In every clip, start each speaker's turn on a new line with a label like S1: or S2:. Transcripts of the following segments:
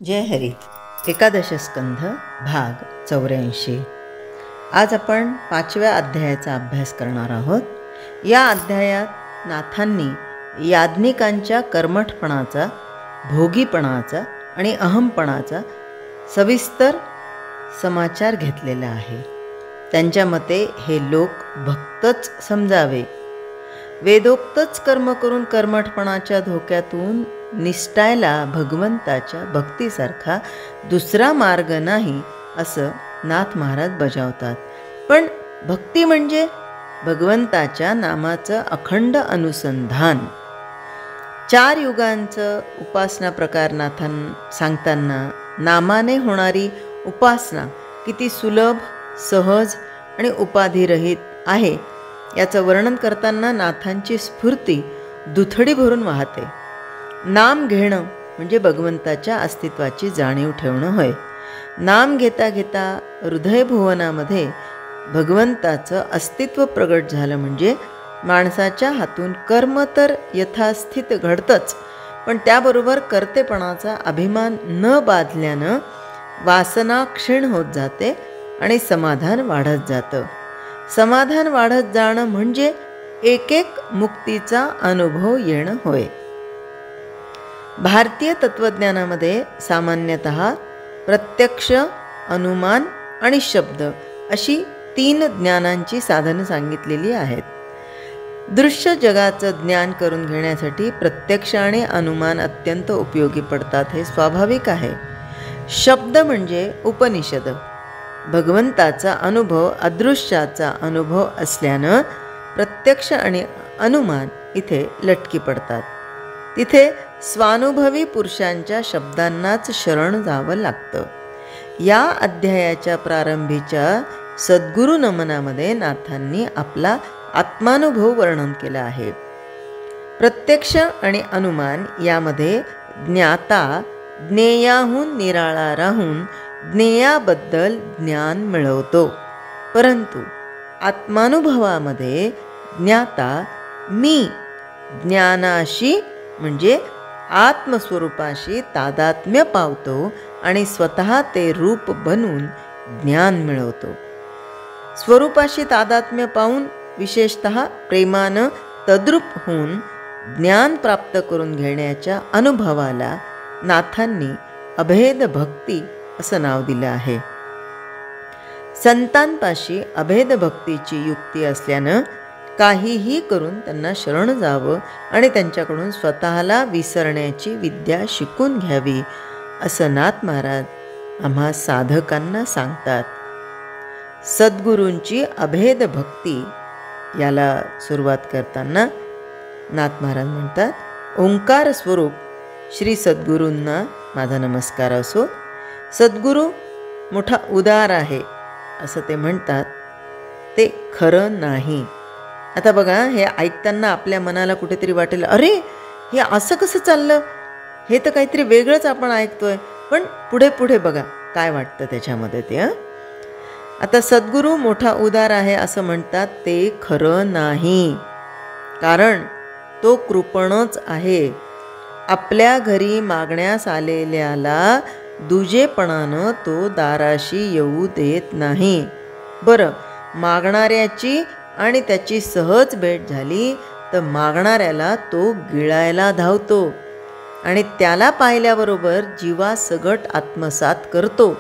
S1: जय हरी. एकादश स्कंध भाग 84. आज आपण 5व्या अध्यायाचा अभ्यास करणार आहोत. या अध्यायात नाथांनी याज्ञिकांच्या कर्मठपणाचा, भोगीपणाचा आणि अहमपणाचा सविस्तर समाचार घेतलेला आहे. त्यांच्या मते हे लोक भक्तच समजावे. वेदोक्तच कर्म करून कर्मठपणाच्या धोक्यातून निष्ठायला भगवंताच्या भक्तीसारखा दुसरा मार्ग नाही असं नाथ महाराज बजावतात. पण भक्ती म्हणजे भगवंताच्या नामाचं अखंड अनुसंधान. 4 युगांचं उपासना प्रकार नाथां सांगताना नामाने होणारी उपासना किती सुलभ, सहज आणि उपाधिरहित आहे याचं वर्णन करताना नाथांची स्फूर्ती दुथडी भरून वाहते. नाम घेणं म्हणजे भगवंताच्या अस्तित्वाची जाणीव ठेवणं होय. नाम घेता घेता हृदयभुवनामध्ये भगवंताचं अस्तित्व प्रगट झालं म्हणजे माणसाच्या हातून कर्म तर यथास्थित घडतंच, पण त्याबरोबर कर्तेपणाचा अभिमान न बाधल्यानं वासना क्षीण होत जाते आणि समाधान वाढत जातं. समाधान वाढत जाणं म्हणजे एक मुक्तीचा अनुभव येणं होय. भारतीय तत्त्वज्ञानामध्ये सामान्यतः प्रत्यक्ष, अनुमान आणि शब्द अशी 3 ज्ञानांची साधनं सांगितलेली आहेत. दृश्य जगाचं ज्ञान करून घेण्यासाठी प्रत्यक्ष आणि अनुमान अत्यंत उपयोगी पडतात, हे स्वाभाविक आहे. शब्द म्हणजे उपनिषद. भगवंताचा अनुभव अदृश्याचा अनुभव असल्यानं प्रत्यक्ष आणि अनुमान इथे लटकी पडतात. तिथे स्वानुभवी पुरुषांच्या शब्दांनाच शरण जावं लागतं. या अध्यायाच्या प्रारंभीच्या सद्गुरु नमनामध्ये नाथांनी आपला आत्मानुभव वर्णन केला आहे. प्रत्यक्ष आणि अनुमान यामध्ये ज्ञाता ज्ञेयाहून निराळा राहून ज्ञेयाबद्दल ज्ञान मिळवतो, परंतु आत्मानुभवामध्ये ज्ञाता मी ज्ञानाशी म्हणजे आत्मस्वरूपाशी तादात्म्य पावतो आणि स्वतः ते रूप बनून ज्ञान मिळवतो. स्वरूपाशी तादात्म्य पाहून विशेषतः प्रेमानं तद्रूप होऊन ज्ञान प्राप्त करून घेण्याच्या अनुभवाला नाथांनी अभेद भक्ती असं नाव दिलं आहे. संतांपाशी अभेद भक्तीची युक्ती असल्यानं काहीही करून त्यांना शरण जावं आणि त्यांच्याकडून स्वतःला विसरण्याची विद्या शिकून घ्यावी असं नाथ महाराज आम्हा साधकांना सांगतात. सद्गुरूंची अभेद भक्ती याला सुरुवात करताना नाथ महाराज म्हणतात, ओंकार स्वरूप श्री सद्गुरूंना माझा नमस्कार असो. सद्गुरू मोठा उदार आहे असं ते म्हणतात, ते खरं नाही. आता बघा, हे ऐकताना आपल्या मनाला कुठेतरी वाटेल, अरे हे असं कसं चाललं, हे तर काहीतरी वेगळंच आपण ऐकतोय. पण पुढे पुढे बघा काय वाटतं त्याच्यामध्ये ते. आता सद्गुरू मोठा उदार आहे असं म्हणतात, ते खरं नाही. कारण तो कृपणच आहे. आपल्या घरी मागण्यास आलेल्याला दुजेपणानं तो दाराशी येऊ देत नाही. बरं, मागणाऱ्याची आणि त्याची सहज भेट झाली तर मागणाऱ्याला तो गिळायला धावतो आणि त्याला पाहिल्याबरोबर जीवासगट आत्मसात करतो.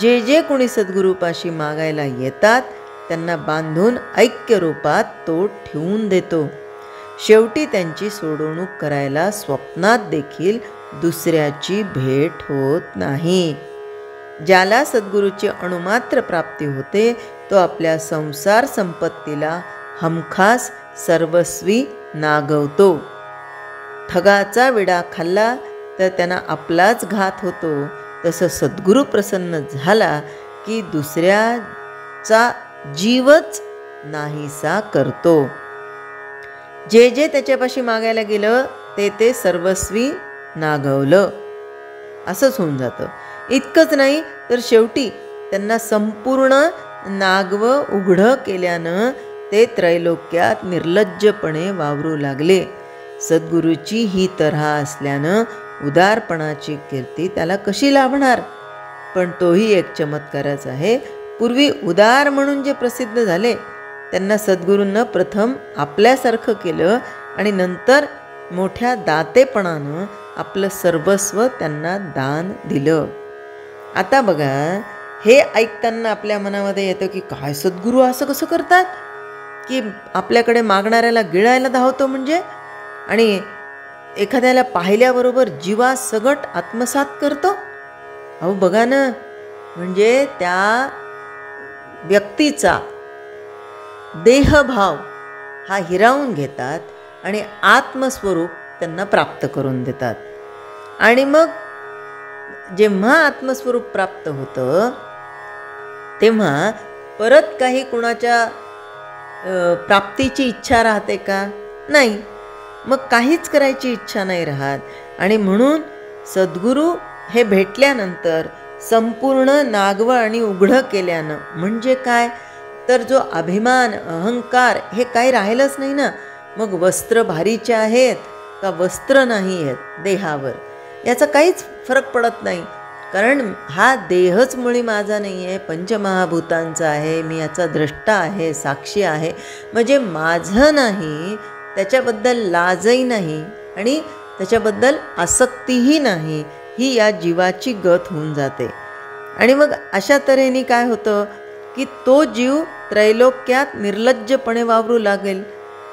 S1: जे जे कोणी सद्गुरूपाशी मागायला येतात त्यांना बांधून ऐक्य रूपात तो ठेवून देतो. शेवटी त्यांची सोडवणूक करायला स्वप्नात देखील दुसऱ्याची भेट होत नाही. ज्याला सद्गुरूची अणुमात्र प्राप्ती होते तो आपल्या संसार संपत्तीला हमखास सर्वस्वी नागवतो. ठगाचा विडा खाल्ला तर त्यांना आपलाच घात होतो. तसं सद्गुरू प्रसन्न झाला की दुसऱ्याचा जीवच नाहीसा करतो. जे जे त्याच्यापाशी मागायला गेलं ते सर्वस्वी नागवलं असंच होऊन जातं. इतकंच नाही तर शेवटी त्यांना संपूर्ण नागवं उघडं केल्यानं ते त्रैलोक्यात निर्लज्जपणे वावरू लागले. सद्गुरूची ही तऱ्हा असल्यानं उदारपणाची कीर्ती त्याला कशी लाभणार. पण तोही एक चमत्कारच आहे. पूर्वी उदार म्हणून जे प्रसिद्ध झाले त्यांना सद्गुरूंना प्रथम आपल्यासारखं केलं आणि नंतर मोठ्या दातेपणानं आपलं सर्वस्व त्यांना दान दिलं. आता बघा, हे ऐकताना आपल्या मनामध्ये येतं की काय सद्गुरू असं कसं करतात की आपल्याकडे मागणाऱ्याला गिळायला धावतो म्हणजे, आणि एखाद्याला पाहिल्याबरोबर जीवासगट आत्मसात करतो. अहो बघा ना, म्हणजे त्या व्यक्तीचा देहभाव हा हिरावून घेतात आणि आत्मस्वरूप त्यांना प्राप्त करून देतात. आणि मग जेव्हा आत्मस्वरूप प्राप्त होतं तेव्हा परत काही कुणाच्या प्राप्तीची इच्छा राहते का? नाही. मग काहीच करायची इच्छा नाही राहत. आणि म्हणून सद्गुरू हे भेटल्यानंतर संपूर्ण नागवं आणि उघडं केल्यानं म्हणजे काय, तर जो अभिमान अहंकार हे काही राहिलंच नाही ना. मग वस्त्र भारीचे आहेत का वस्त्र नाही आहेत देहावर, याचा काहीच फरक पडत नाही. कारण हा देहच मुळी माझा नाही आहे, पंचमहाभूतांचा आहे. मी याचा द्रष्टा आहे, साक्षी आहे. म्हणजे माझं नाही, त्याच्याबद्दल लाजही नाही आणि त्याच्याबद्दल आसक्तीही नाही. ही या जीवाची गत होऊन जाते. आणि मग अशा तऱ्हेने काय होतं की तो जीव त्रैलोक्यात निर्लज्जपणे वावरू लागेल.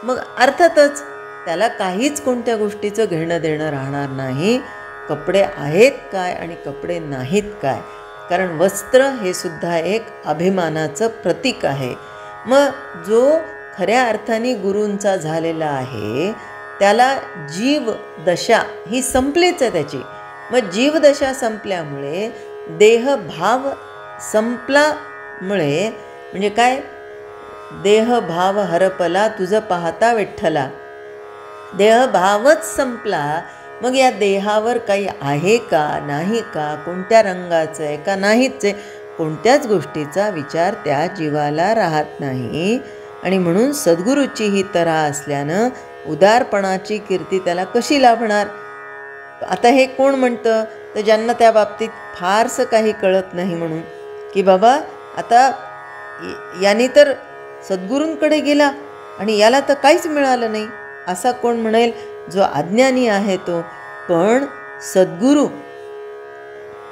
S1: मग अर्थातच त्याला काहीच कोणत्या गोष्टीचं घेणं देणं राहणार नाही. कपडे आहेत काय आणि कपडे नाहीत काय, कारण वस्त्र हे सुद्धा एक अभिमानाचं प्रतीक आहे. मग जो खऱ्या अर्थाने गुरूंचा झालेला आहे त्याला जीवदशा ही संपलीच आहे त्याची. मग जीवदशा संपल्यामुळे देहभाव संपल्यामुळे म्हणजे काय, देहभाव हरपला तुझं पाहता विठ्ठला. देहभावच संपला. मग या देहावर काही आहे का नाही का, कोणत्या रंगाचं आहे का नाहीच आहे, कोणत्याच गोष्टीचा विचार त्या जीवाला राहत नाही. आणि म्हणून सद्गुरूची ही तऱ्हा असल्यानं उदारपणाची कीर्ती त्याला कशी लाभणार. आता हे कोण म्हणतं, तर ज्यांना त्या बाबतीत फारसं काही कळत नाही म्हणून, की बाबा आता याने तर सद्गुरूंकडे गेला आणि याला तर काहीच मिळालं नाही, असा कोण म्हणेल. जो अज्ञानी आहे तो. पण सद्गुरू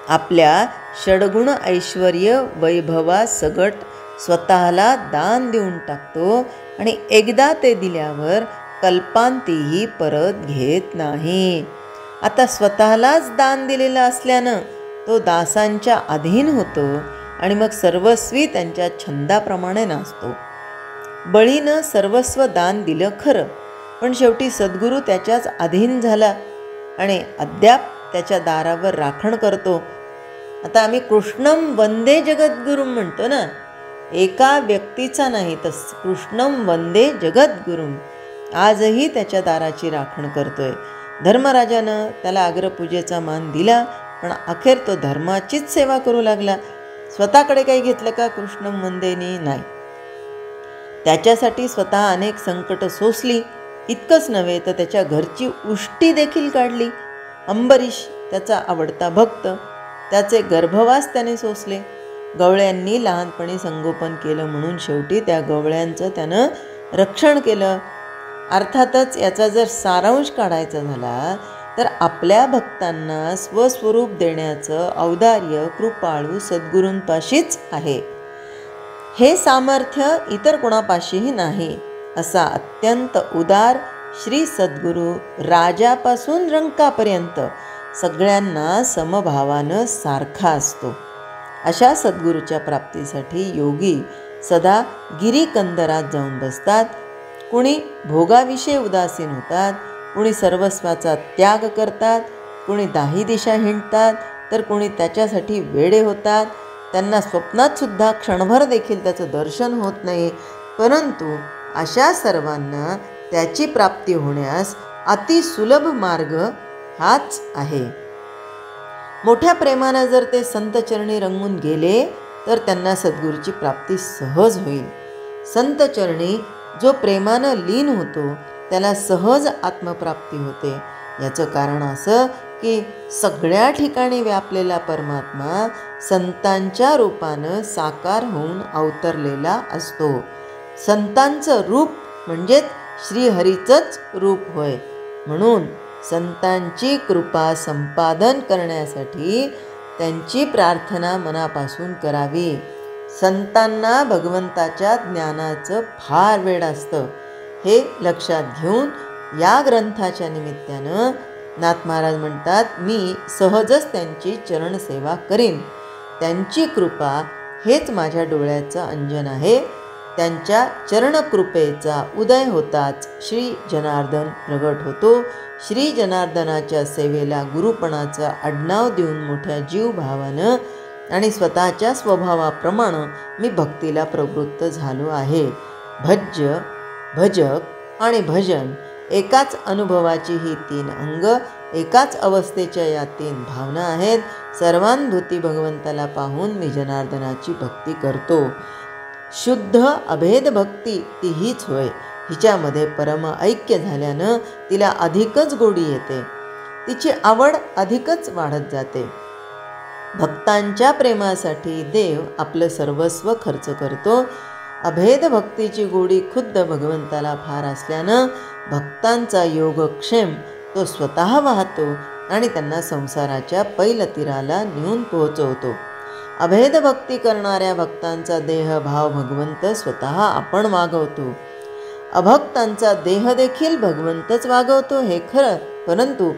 S1: आपल्या षडगुण ऐश्वर्य वैभवासगट स्वतःला दान देऊन टाकतो आणि एकदा ते दिल्यावर कल्पांतीही परत घेत नाही. आता स्वतःलाच दान दिलेलं असल्यानं तो दासांच्या अधीन होतो आणि मग सर्वस्वी त्यांच्या छंदाप्रमाणे नाचतो. बळीनं सर्वस्व दान दिलं खरं, पण शेवटी सद्गुरू त्याच्याच अधीन झाला आणि अद्याप त्याच्या दारावर राखण करतो. आता आम्ही कृष्णम वंदे जगद्गुरुम म्हणतो ना, एका व्यक्तीचा नाही तर कृष्णम वंदे जगद्गुरुम. आजही त्याच्या दाराची राखण करतोय. धर्मराजानं त्याला अग्रपूजेचा मान दिला, पण अखेर तो धर्माचीच सेवा करू लागला. स्वतःकडे काही घेतलं का कृष्णम वंदेनी? नाही. त्याच्यासाठी स्वतः अनेक संकट सोसली. इतकंच नव्हे तर त्याच्या घरची उष्टी देखील काढली. अंबरीश त्याचा आवडता भक्त, त्याचे गर्भवास त्याने सोसले. गवळ्यांनी लहानपणी संगोपन केलं म्हणून शेवटी त्या गवळ्यांचं त्यानं रक्षण केलं. अर्थातच याचा जर सारांश काढायचा झाला तर आपल्या भक्तांना स्वस्वरूप देण्याचं औदार्य कृपाळू सद्गुरूंपाशीच आहे. हे सामर्थ्य इतर कोणापाशीही नाही. असा अत्यंत उदार श्री सद्गुरू राजापासून रंकापर्यंत सगळ्यांना समभावानं सारखा असतो. अशा सद्गुरूच्या प्राप्तीसाठी योगी सदा गिरीकंदरात जाऊन बसतात. कुणी भोगाविषयी उदासीन होतात, कुणी सर्वस्वाचा त्याग करतात, कुणी दाही दिशा हिंडतात, तर कुणी त्याच्यासाठी वेडे होतात. त्यांना स्वप्नातसुद्धा क्षणभर देखील त्याचं दर्शन होत नाही. परंतु अशा सर्वांना त्याची प्राप्ती होण्यास अतिसुलभ मार्ग हाच आहे. मोठ्या प्रेमानं जर ते संतचरणी रंगून गेले तर त्यांना सद्गुरूची प्राप्ती सहज होईल. संतचरणी जो प्रेमानं लीन होतो त्याला सहज आत्मप्राप्ती होते. याचं कारण असं की सगळ्या ठिकाणी व्यापलेला परमात्मा संतांच्या रूपानं साकार होऊन अवतरलेला असतो. संतांचं रूप म्हणजेच श्रीहरीचंच रूप होय. म्हणून संतांची कृपा संपादन करण्यासाठी त्यांची प्रार्थना मनापासून करावी. संतांना भगवंताच्या ज्ञानाचं फार वेड असतं. हे लक्षात घेऊन या ग्रंथाच्या निमित्तानं नाथ महाराज म्हणतात, मी सहजच त्यांची चरणसेवा करीन. त्यांची कृपा हेच माझ्या डोळ्याचं अंजन आहे. त्यांच्या चरणकृपेचा उदय होताच श्री जनार्दन प्रगट होतो. श्री जनार्दनाच्या सेवेला गुरुपणाचं आडनाव देऊन मोठ्या जीवभावानं आणि स्वतःच्या स्वभावाप्रमाणे मी भक्तीला प्रवृत्त झालो आहे. भज्य, भजक आणि भजन एकाच अनुभवाची ही 3 अंग, एकाच अवस्थेच्या या 3 भावना आहेत. सर्वानुभूती भगवंताला पाहून मी जनार्दनाची भक्ती करतो. शुद्ध अभेद भक्ती ती हीच होय. हिच्यामध्ये परम ऐक्य झाल्यानं तिला अधिकच गोडी येते. तिची आवड अधिकच वाढत जाते. भक्तांच्या प्रेमासाठी देव आपलं सर्वस्व खर्च करतो. अभेद भक्तीची गोडी खुद्द भगवंताला फार असल्यानं भक्तांचा योगक्षेम तो स्वतः वाहतो आणि त्यांना संसाराच्या पैलतीराला नेऊन पोहोचवतो. अभेद भक्ती करणाऱ्या भक्तांचा देहभाव भगवंत स्वतः आपण वागवतो. अभक्तांचा देह देखील भगवंतच वागवतो हे खरं, परंतु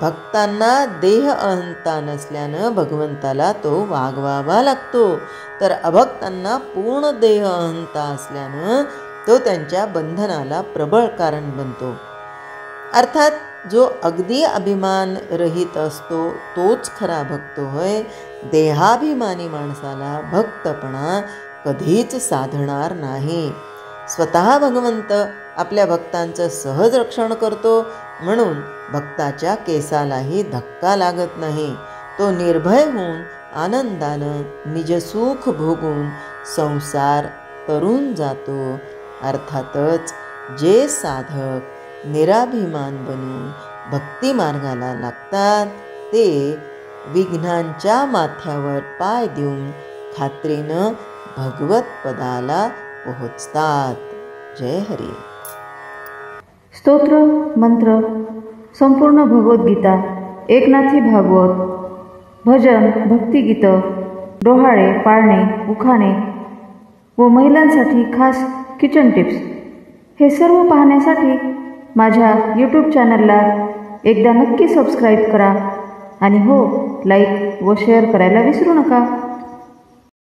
S1: भक्तांना देह अहंता नसल्यानं भगवंताला तो वागवावा लागतो. तर अभक्तांना पूर्ण देह अहंता असल्यानं तो त्यांच्या बंधनाला प्रबळ कारण बनतो. अर्थात जो अगदी अभिमान रहित असतो तोच खरा भक्त होय. देहाभिमानी माणसाला भक्तपणा कधीच साधणार नाही. स्वतः भगवंत आपल्या भक्तांचं सहज रक्षण करतो. म्हणून भक्ताच्या केसालाही धक्का लागत नाही. तो निर्भय होऊन आनंदानं निजसुख भोगून संसार तरून जातो. अर्थातच जे साधक निराभिमान बनून भक्ती मार्गाला लागतात ते विघ्नांच्या माथ्यावर पाय देऊन खात्रीनं भगवत पदाला पोहोचतात. जय हरी.
S2: स्तोत्र मंत्र संपूर्ण भगवद्गीता, एकनाथी भागवत, भजन, भक्तिगीत, डोहाळे, पाळणे, उखाणे व महिलांसाठी खास किचन टिप्स हे सर्व पाहण्यासाठी माझ्या यूट्यूब चॅनलला एकदा नक्की सबस्क्राईब करा आणि हो, लाईक व शेअर करायला विसरू नका.